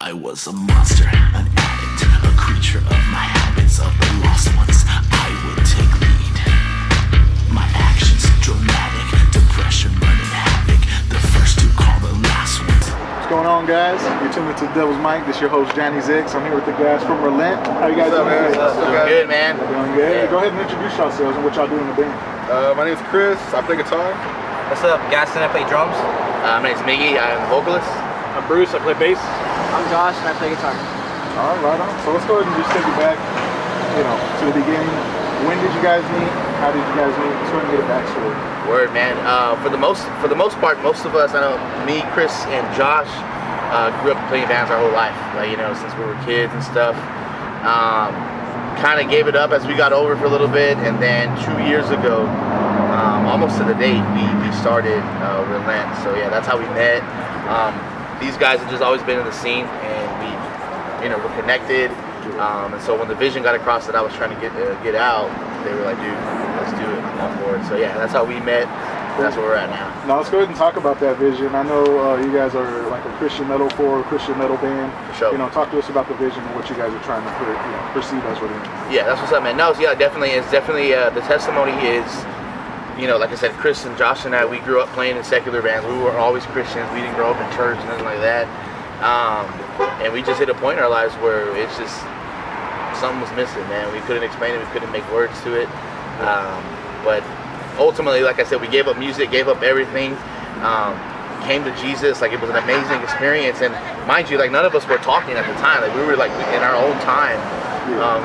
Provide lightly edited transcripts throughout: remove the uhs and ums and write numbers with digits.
I was a monster, an addict, a creature of my habits, of the lost ones. I would take lead. My actions dramatic, depression running havoc. The first to call the last ones. What's going on, guys? You're tuned into Devil's Mic. This is your host, Johnny Zix. I'm here with the guys from RELENT. How you guys doing? Doing good, man. Doing good. Yeah. Go ahead and introduce yourselves and what y'all do in the band. My name is Chris. I play guitar. What's up, Gaston? I play drums. My name's Miggy. I'm the vocalist. I'm Bruce. I play bass. I'm Josh and I play guitar. All right, right on. So let's go ahead and just take it back, to the beginning. When did you guys meet? How did you guys meet? Let's go ahead and get a backstory. Word, man. For the most part, most of us, I know, me, Chris, and Josh, grew up playing bands our whole life. Since we were kids and stuff. Kind of gave it up as we got older for a little bit, and then 2 years ago, almost to the date, we started RELENT. So yeah, that's how we met. These guys have just always been in the scene, and we're connected. And so when the vision got across that I was trying to get out, they were like, dude, let's do it. I'm on board. So yeah, that's how we met. That's where we're at now. Now let's go ahead and talk about that vision. I know you guys are like a Christian metalcore, Christian metal band. For sure. Talk to us about the vision and what you guys are trying to perceive as RELENT. Yeah, that's what's up, man. No, yeah, definitely. It's definitely the testimony is. Like I said, Chris and Josh and I, we grew up playing in secular bands. We were always Christians. We didn't grow up in church, nothing like that. And we just hit a point in our lives where it's just, something was missing, man. We couldn't explain it. We couldn't make words to it. But ultimately, like I said, we gave up music, gave up everything, came to Jesus. Like, it was an amazing experience. And mind you, like, none of us were talking at the time. Like, we were, like, in our own time.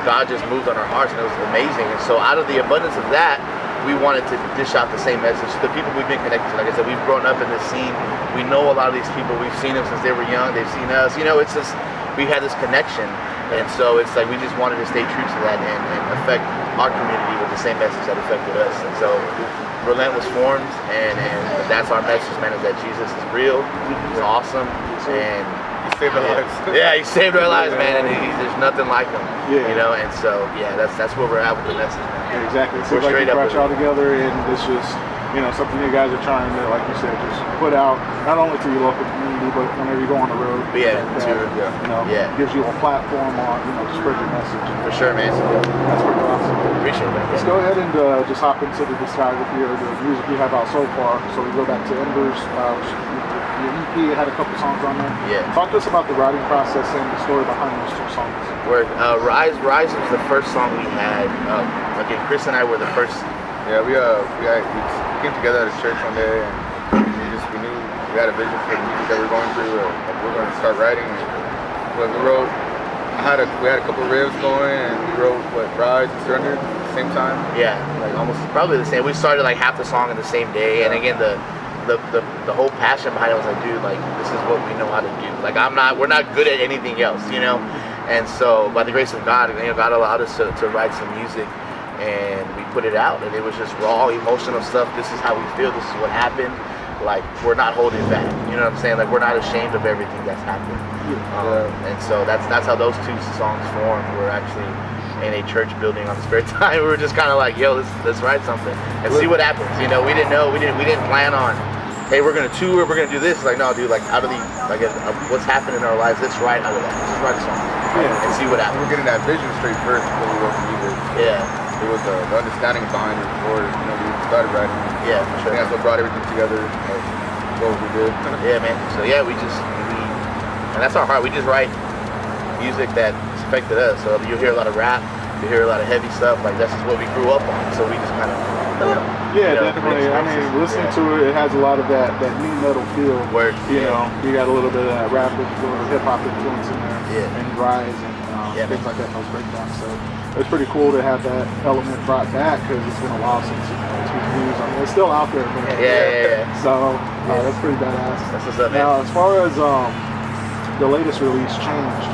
God just moved on our hearts, and it was amazing. And so out of the abundance of that, we wanted to dish out the same message to the people we've been connected to. Like I said, we've grown up in this scene. We know a lot of these people. We've seen them since they were young. They've seen us. It's just, we've had this connection. And so it's like we just wanted to stay true to that and affect our community with the same message that affected us. And so RELENT was formed, and that's our message, man, is that Jesus is real. He's awesome. And He saved our lives. Yeah, he saved our lives, man, and there's nothing like him. Yeah. And so, yeah, that's where we're at with the message, man. Yeah, exactly. It seems We're like straight you up brought y'all together, and it's just, something you guys are trying to, like you said, just put out, not only to your local community, but whenever you go on the road. Yeah, gives you a platform on, to spread your message. For sure, man. That's pretty awesome. Appreciate that. Let's go ahead and just hop into the discography or the music you have out so far. So we go back to Embers. Your EP had a couple songs on there. Yeah. Talk to us about the writing process and the story behind those two songs. Where Rise was the first song we had. Again, Chris and I were the first. Yeah, we came together at a church one day, and we knew we had a vision for the music that we were going through. We were going to start writing. And we wrote. We had a couple of riffs going, and we wrote Rise and Surrender at the same time. Yeah, like almost probably the same. We started like half the song in the same day, and again the whole passion behind it was like, dude, like this is what we know how to do. Like we're not good at anything else, And so by the grace of God, God allowed us to write some music, and we put it out, and it was just raw, emotional stuff. This is how we feel. This is what happened. Like, we're not holding back. You know what I'm saying? Like, we're not ashamed of everything that's happened. And so that's how those two songs formed. We're actually in a church building on spare time. We were just kind of like, yo, let's write something and see what happens. We didn't know. We didn't plan on, hey, we're gonna tour, we're gonna do this. It's like, no, dude, like out of what's happened in our lives, let's write out of that. Let's write a song and see what happens. We're getting that vision straight first before we wrote the music. Yeah. It was the understanding behind it before we started writing. Yeah, for sure. I think that's what brought everything together. What we did. Yeah, man. So yeah, and that's our heart. We just write music that's affected us. So you'll hear a lot of rap, you hear a lot of heavy stuff. Like that's just what we grew up on. So we just kind of. Definitely. I mean, listening to it has a lot of that new metal feel. Word. You got a little bit of that rap influence, hip hop influence in there. Yeah. And Rise and things like that in those breakdowns. So it's pretty cool to have that element brought back because it's been a while since it's been used. I mean, it's still out there. But Yeah. So that's pretty badass. That's what's up, man. Now, as far as the latest release, Changed,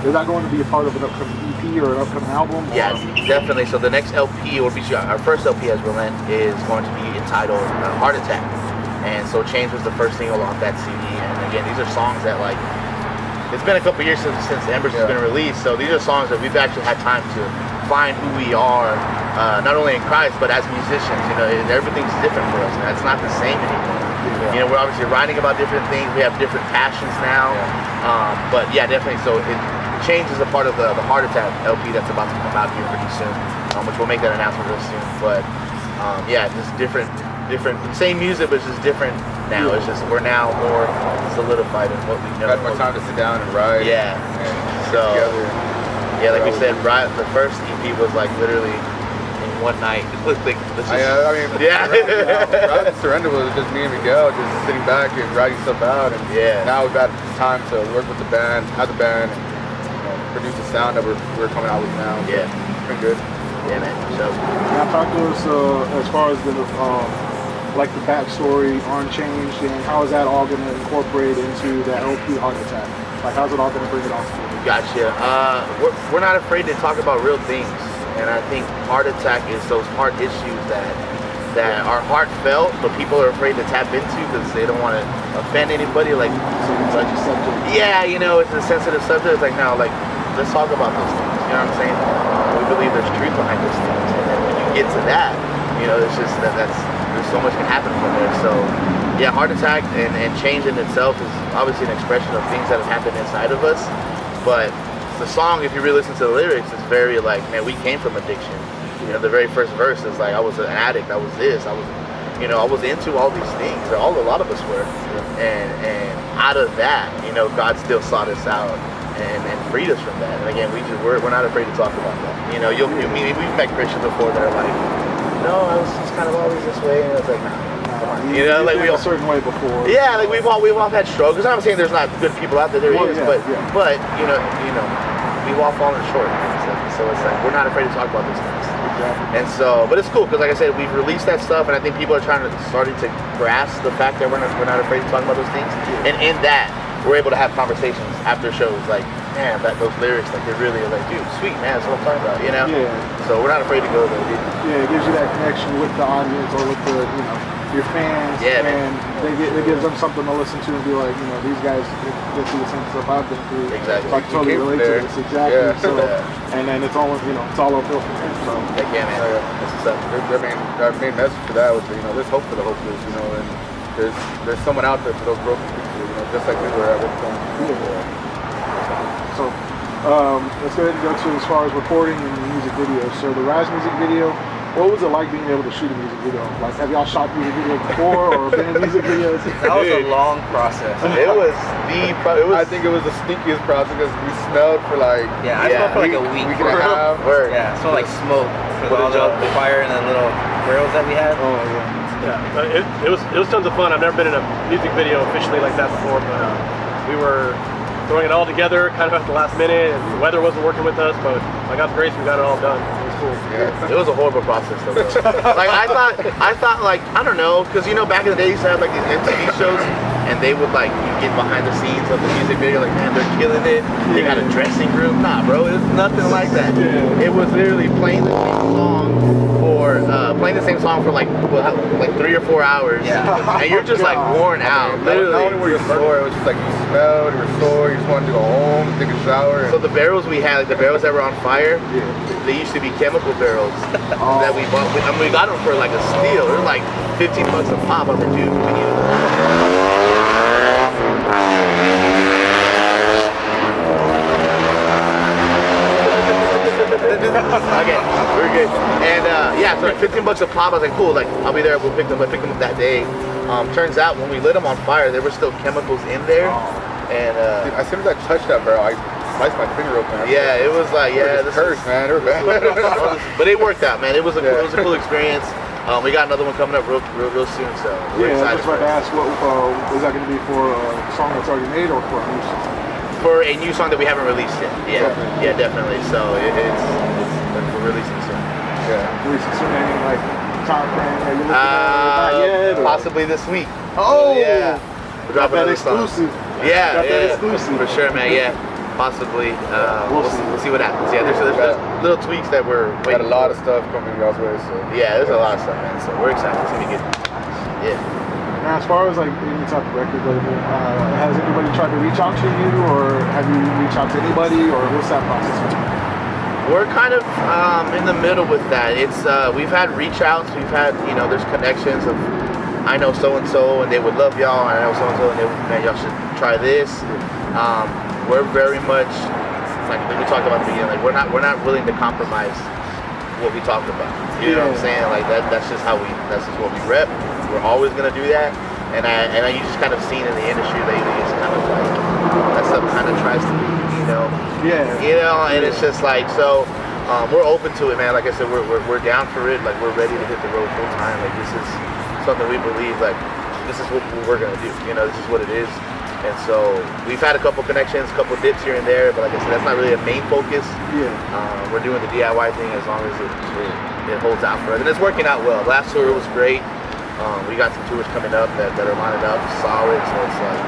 is that going to be a part of an upcoming EP or an upcoming album? Yeah, definitely. So the next LP, our first LP as RELENT, is going to be entitled Heart Attack. And so Change was the first single off that CD. And again, these are songs that it's been a couple years since Embers has been released. So these are songs that we've actually had time to find who we are, not only in Christ, but as musicians. Everything's different for us now. It's not the same anymore. You know, we're obviously writing about different things. We have different passions now. But yeah, definitely. So change is a part of the Heart Attack LP that's about to come out here pretty soon, which we'll make that announcement real soon. But yeah, just different, same music, but it's just different now. It's just we're now more solidified in what we know. Got more time to sit down and write. Yeah. And So together. yeah, like we said, the first EP was like literally in one night. It was like, I mean, yeah. Ride and Surrender was just me and Miguel just sitting back and writing stuff out. And now we've got time to work with the band, have the band, and produce the sound that we're coming out with now. So Yeah. it's been good. Yeah, man. So Now talk to us as far as the like the backstory on Changed, and how is that all going to incorporate into the LP Heart Attack? Like, how's it all going to bring it off? gotcha. We're not afraid to talk about real things, and I think Heart Attack is those heart issues that are heartfelt, but people are afraid to tap into because they don't want to offend anybody. Like, Such a subject. yeah, you know, it's a sensitive subject. It's like, no, like, let's talk about those things. You know what I'm saying? We believe there's truth behind those things, and then when you get to that, you know, it's just there's so much can happen from there. So, yeah, Heart Attack and change in itself is obviously an expression of things that have happened inside of us. But the song, if you really listen to the lyrics, it's very like, man, we came from addiction. You know, the very first verse is like, I was an addict, I was this, I was into all these things. A lot of us were. And out of that, you know, God still sought us out and freed us from that. And again, we're not afraid to talk about that. You know, we've met Christians before that are like, no, I was just kind of always this way, and I was like, nah, come on. You know, like we all a certain way before. yeah, like we've all had struggles. I'm not saying there's not good people out there. There is, but you know, we've all fallen short. So it's like we're not afraid to talk about those things. Exactly. And so, but it's cool because, like I said, we've released that stuff, and I think people are starting to grasp the fact that we're not afraid to talk about those things. And in that, we're able to have conversations after shows, like, man, those lyrics, like, they really are like, dude, sweet, man, that's what I'm talking about, you know? Yeah. So we're not afraid to go there, dude. Yeah, it gives you that connection with the audience or with the, you know, your fans. Yeah, and it gives them something to listen to and be like, you know, these guys get through the same stuff I've been through. Exactly. So I can totally relate to this. Exactly. Yeah. So, and then it's all, you know, it's all uphill from here. So. Heck yeah, man. That's what's up. Our main message for that was, you know, there's hope for the hopeless, you know, and there's someone out there for those broken people, you know, just like we were at one point. So, let's go ahead and go to as far as recording and music videos. So the Rise music video, what was it like being able to shoot a music video? Like, have y'all shot music videos before or been in music videos? That was a long process. It was I think it was the stinkiest process because we smelled for like I smelled for like a week. week and a half. Yeah, it smelled like smoke for all the fire and the little barrels that we had. Oh, yeah. Yeah, it was tons of fun. I've never been in a music video officially like that before, but we were throwing it all together kind of at the last minute, and the weather wasn't working with us, but by God's grace, we got it all done. It was cool. Yeah. It was a horrible process though. Like I thought like, I don't know, because you know back in the day you used to have like these MTV shows and they would like you get behind the scenes of the music video, like, man, they're killing it. They got a dressing room. Nah, bro, it was nothing like that. It was literally playing the same song for like 3 or 4 hours. Yeah. And you're just like worn out. Literally. Not only were you sore, it was just like you smelled, you were sore, you just wanted to go home, take a shower. So the barrels we had, like the barrels that were on fire, they used to be chemical barrels that we bought. I mean, we got them for like a steal. They were like $15 a pop. I was like, dude, we need them. Okay, we're good. And yeah, so like $15 a pop. I was like, cool. Like, I'll be there. We'll pick them up that day. Turns out when we lit them on fire, there were still chemicals in there. And as soon as I touched that barrel, I sliced my finger open. Yeah, it was like, yeah, this hurts, man. It was bad. But it worked out, man. It was a cool experience. We got another one coming up real soon, so we're excited. I was about to ask, what is that going to be for a song that's already made or for a new song? For a new song that we haven't released yet. Yeah, definitely. So it's we're releasing soon. Yeah. Releasing soon, any like time frame that you're looking at? Not yet, or? Possibly this week. Oh, yeah. We're got dropping that another song. exclusive. Yeah, Got that exclusive. for sure, man. Yeah, possibly. We'll see what happens. Yeah, there's little tweaks that we're Got waiting a lot for. of stuff coming y'all's way, so. Yeah, there's a lot of stuff, man. So we're excited. It's gonna be good. Yeah. Now, as far as like any type of record label, has anybody tried to reach out to you, or have you reached out to anybody, or what's that process like? We're kind of in the middle with that. It's we've had reach outs, we've had, you know, there's connections of I know so and so, and they would love y'all, and I know so and so, and they would, man, y'all should try this. We're very much like we talked about at the beginning. Like we're not willing to compromise what we talked about. You know what I'm saying? Like that's just what we rep. We're always gonna do that. And you just kind of seen in the industry lately, it's kind of like that stuff kind of tries to be, you know. Yeah. You know, and it's just like so. We're open to it, man. Like I said, we're down for it. Like we're ready to hit the road full time. Like this is something we believe. Like this is what we're gonna do. You know, this is what it is. And so we've had a couple connections, a couple dips here and there, but like I said, that's not really a main focus. Yeah. We're doing the DIY thing as long as it holds out for us, and it's working out well. Last tour was great. We got some tours coming up that are lining up solid, so it's like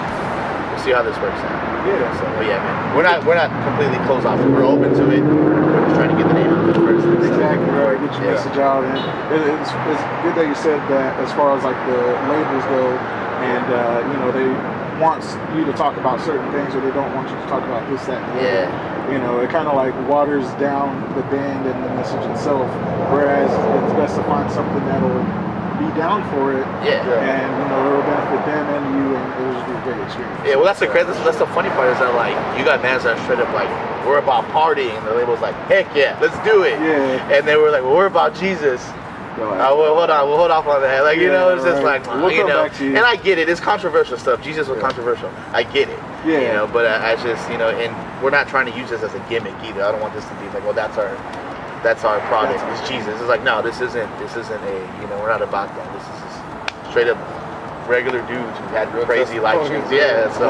we'll see how this works out. Yeah. So yeah, man, we're not completely closed off. We're open to it. We're just trying to get the name out there first. Exactly right. Get your message out, and it's good that you said that as far as like the labels go, and you know they want you to talk about certain things, or they don't want you to talk about this, that, and the other. You know, it kind of like waters down the band and the message itself. Whereas it's best to find something that'll be down for it, and you know it'll benefit them and you, and it'll just be a great experience. Yeah, well that's the funny part is that like you got bands that are straight up like we're about partying, and the label's like heck yeah, let's do it. Yeah. And then we're like, well, we're about Jesus. Like, we'll hold off on that. Like you know, it's just like you know, and I get it. It's controversial stuff. Jesus was controversial. I get it. Yeah. You know, but I just you know, and we're not trying to use this as a gimmick either. I don't want this to be like, well, that's our product. It's Jesus. It's like no, this isn't a you know, we're not about that. This is just straight up regular dudes who had crazy life changes. Yeah. So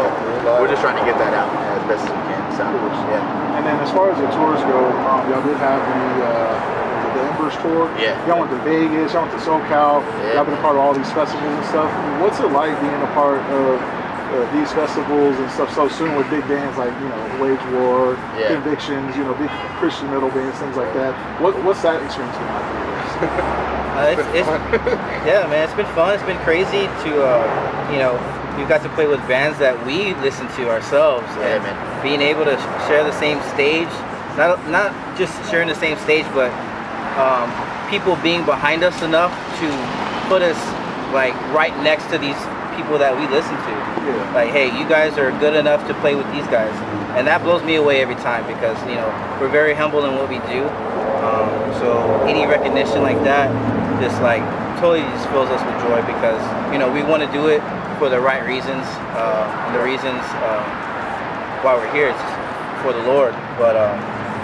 we're just trying to get that out as best as we can. So yeah. And then as far as the tours go, y'all did have the Embers tour. Yeah. Y'all went to Vegas, y'all went to SoCal. Y'all been a part of all these festivals and stuff. What's it like being a part of these festivals and stuff so soon with big bands like, you know, Wage War, Convictions, you know, big Christian metal bands, things like that? What's that experience been like for you guys? Yeah, man, it's been fun. It's been crazy to, you know, we've got to play with bands that we listen to ourselves, and being able to share the same stage, not just sharing the same stage, but people being behind us enough to put us like right next to these people that we listen to. Like, hey, you guys are good enough to play with these guys, and that blows me away every time because you know we're very humble in what we do. So any recognition like that just like totally just fills us with joy because you know we want to do it for the right reasons, and the reasons why we're here is for the Lord. But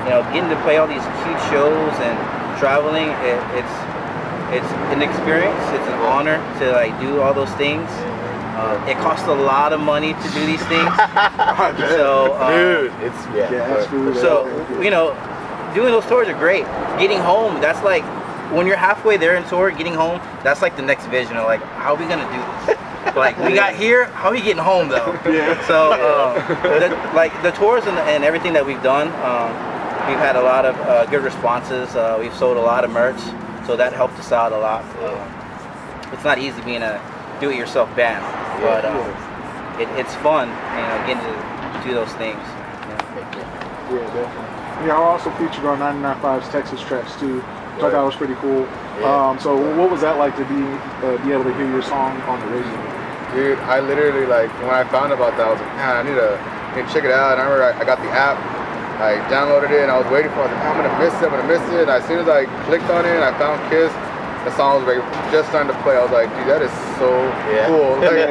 you know, getting to play all these huge shows and traveling, it's an experience. It's an honor to like do all those things. It costs a lot of money to do these things. So dude, it's so you know, doing those tours are great. Getting home, that's like when you're halfway there in tour, getting home, that's like the next vision of like, how are we gonna do this? Like we got here, how are we getting home though? So like the tours and everything that we've done, we've had a lot of good responses. We've sold a lot of merch, so that helped us out a lot. It's not easy being a do-it-yourself band, but it's fun, you know, getting to do those things. Yeah, definitely. Yeah, I also featured on 99.5's Texas Tracks too, which I thought was pretty cool. So what was that like to be able to hear your song on the radio? Dude, I literally like when I found about that, I was like, man, I need to check it out. And I remember I got the app, I downloaded it, and I was waiting for it. I was like, I'm gonna miss it. And as soon as I clicked on it, and I found Kiss. The song was like just starting to play. I was like, dude, that is so cool. Like,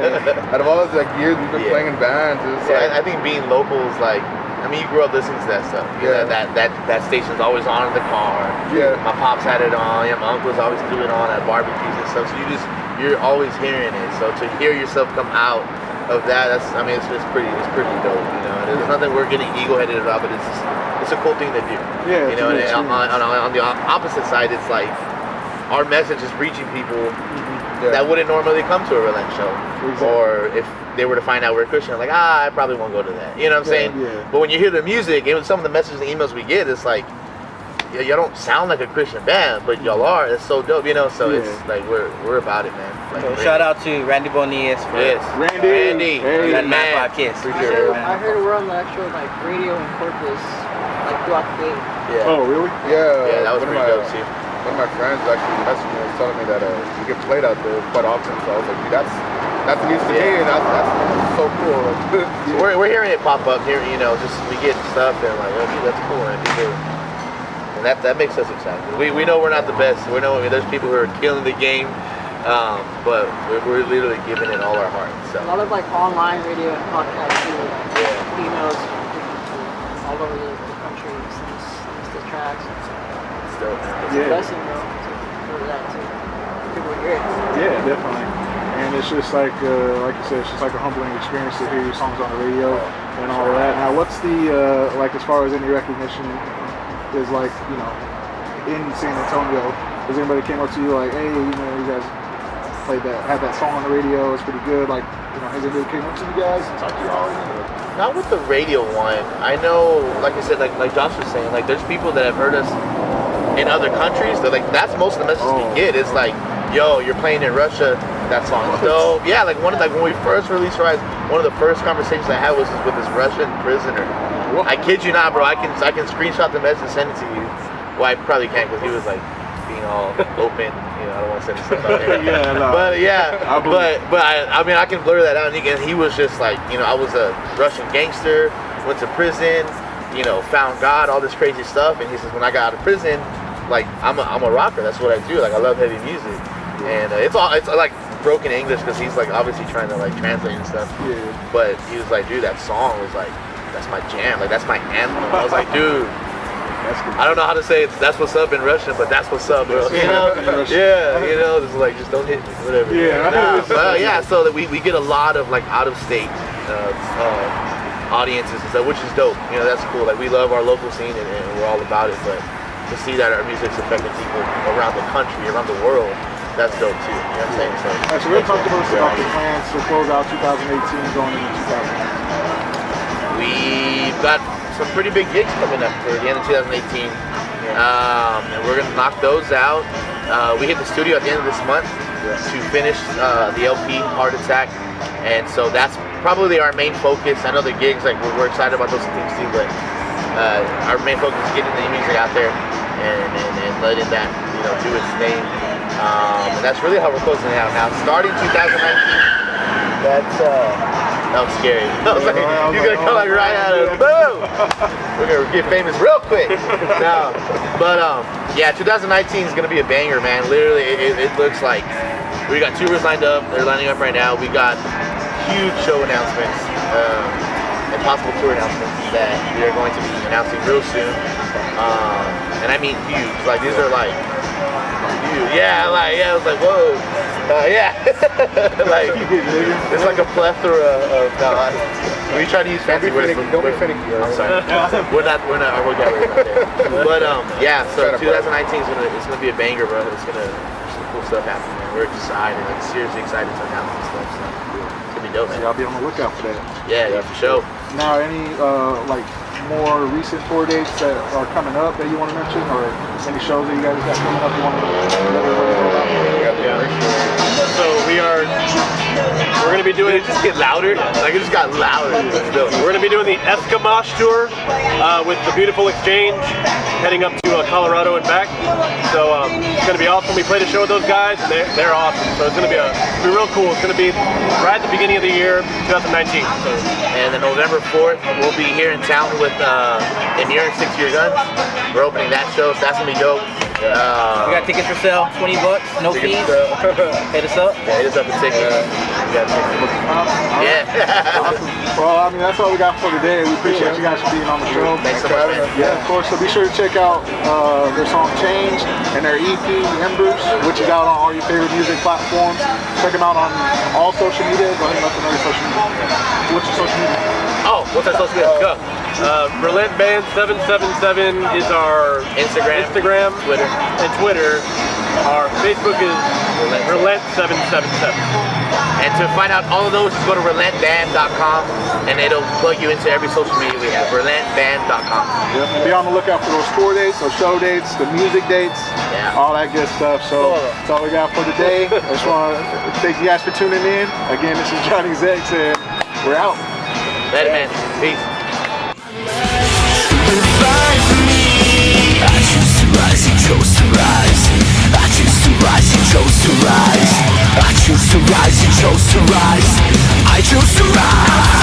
out of all those like years we've been playing in bands, it's I think being local is like, I mean, you grew up listening to that stuff. You know, that station's always on in the car. My pops had it on. My uncles always threw it on at barbecues and stuff. So you're always hearing it. So to hear yourself come out of that, it's pretty dope. You know, there's nothing we're getting ego-headed about, but it's a cool thing to do. Yeah. You know, and on the opposite side, it's like, our message is reaching people that wouldn't normally come to a Relent show. Or if they were to find out we're a Christian, like, I probably won't go to that. You know what I'm saying? But when you hear the music, and some of the messages and emails we get, it's like, y'all don't sound like a Christian band, but y'all are. It's so dope, you know? So it's like, we're about it, man. Like, so shout out to Randy Bonillas for Randy. That man. Kiss. I heard we're on the actual like radio in Corpus, like throughout the day. Oh, really? Yeah, that was pretty dope too. one of my friends actually messaged me and was telling me that we get played out there quite often. So I was like, dude, that's news to me, and that's so cool. So we're hearing it pop up here, you know, just we get stuff and like, okay, that's cool, and that makes us excited. We know we're not the best. We know there's people who are killing the game, but we're literally giving it all our heart. So a lot of like online radio and podcasts too. Emails all over the country send us the tracks. it's dope, man. It's a blessing, bro, for that too. People hear it. Yeah, definitely. And it's just like you said, it's just like a humbling experience to hear your songs on the radio and all of that. Now, what's the like as far as any recognition is like, you know, in San Antonio? Has anybody came up to you like, hey, you know, you guys had that song on the radio, it's pretty good. Like, you know, has anybody came up to you guys and talked to y'all? Not with the radio one. I know, like I said, like Josh was saying, like there's people that have heard us in other countries. They're like, that's most of the messages we get. It's like, yo, you're playing in Russia. That song is dope. Yeah, like when we first released Rise, one of the first conversations I had was with this Russian prisoner. What? I kid you not, bro. I can screenshot the message and send it to you. Well, I probably can't because he was like being all open. You know, I don't want to send stuff out there. Yeah, no. But yeah, but I mean, I can blur that out. And he was just like, you know, I was a Russian gangster, went to prison, you know, found God, all this crazy stuff. And he says, when I got out of prison, like I'm a rocker. That's what I do. Like I love heavy music, and it's like broken English because he's like obviously trying to like translate and stuff. Yeah. But he was like, dude, that song was like, that's my jam. Like that's my anthem. I was like, dude. I don't know how to say it. That's what's up in Russian, but that's what's up, bro. You know? Yeah, you know, it's like just don't hit me, whatever. Yeah. But yeah, so that we get a lot of like out of state audiences and stuff, which is dope. You know, that's cool. Like we love our local scene and we're all about it, but to see that our music's affecting people around the country, around the world, that's dope too. You know what I'm saying? So, All right, so we're talking about the plans to close out 2018 going into 2019. we've got some pretty big gigs coming up for the end of 2018. And we're gonna knock those out. We hit the studio at the end of this month to finish the LP Heart Attack, and so that's probably our main focus. I know the gigs, like we're excited about those things too, but our main focus is getting the music out there and letting that, you know, do its thing. And that's really how we're closing it out now. Starting 2019, that was scary. I was like, you're gonna come like right at us, boom! We're gonna get famous real quick. No, but yeah, 2019 is gonna be a banger, man. Literally, it looks like we got tours lined up. They're lining up right now. We got huge show announcements and possible tour announcements that we are going to be announcing real soon. And I mean huge. Like these are like huge. Yeah, I was like, whoa. Yeah. Like it's like a plethora of. We try to use fancy words. Don't be finicky. I'm sorry. we're not. Our vocabulary is not there. But yeah. So 2019 is gonna be a banger, bro. It's gonna some cool stuff happening. Man. We're excited. Like seriously excited to announce this stuff. So it's gonna be dope, man. So y'all be on the lookout for that. Yeah, for sure. Now, any like more recent tour dates that are coming up that you want to mention, or any shows that you guys got coming up you want to let everybody know about? So we're going to be doing Did it just get louder? Like it just got louder. We're going to be doing the Eskimosh tour with the Beautiful Exchange, heading up to Colorado and back. So it's going to be awesome. We played a show with those guys, and they're awesome. So it's going to be real cool. It's going to be right at the beginning of the year, 2019. So. And then November 4th, we'll be here in town with Emir and 6 Year Guns. We're opening that show, so that's going to be dope. We got tickets for sale, $20, no fees. Hit us up. Yeah, hit us up for tickets. We got tickets. Yeah. Awesome. Well, I mean, that's all we got for today. We appreciate you guys for being on the show. Thanks so much, man. Yeah, of course. So be sure to check out their song Change and their EP Embers, which is out on all your favorite music platforms. Check them out on all social media. Go ahead and let them know your social media. What's your social media? Oh, what's that supposed to be? Go. Relent Band 777 is our Instagram, Twitter, and Twitter. Our Facebook is Relent 777. And to find out all of those, just go to relentband.com and it'll plug you into every social media we have. Relentband.com. Yep. Be on the lookout for those tour dates, those show dates, the music dates, all that good stuff. So that's all we got for today. I just want to thank you guys for tuning in. Again, this is Johnny Zex, and we're out. Later, man. Peace. I choose to rise, you chose to rise. to rise. I choose to rise, you chose to rise. I choose to rise.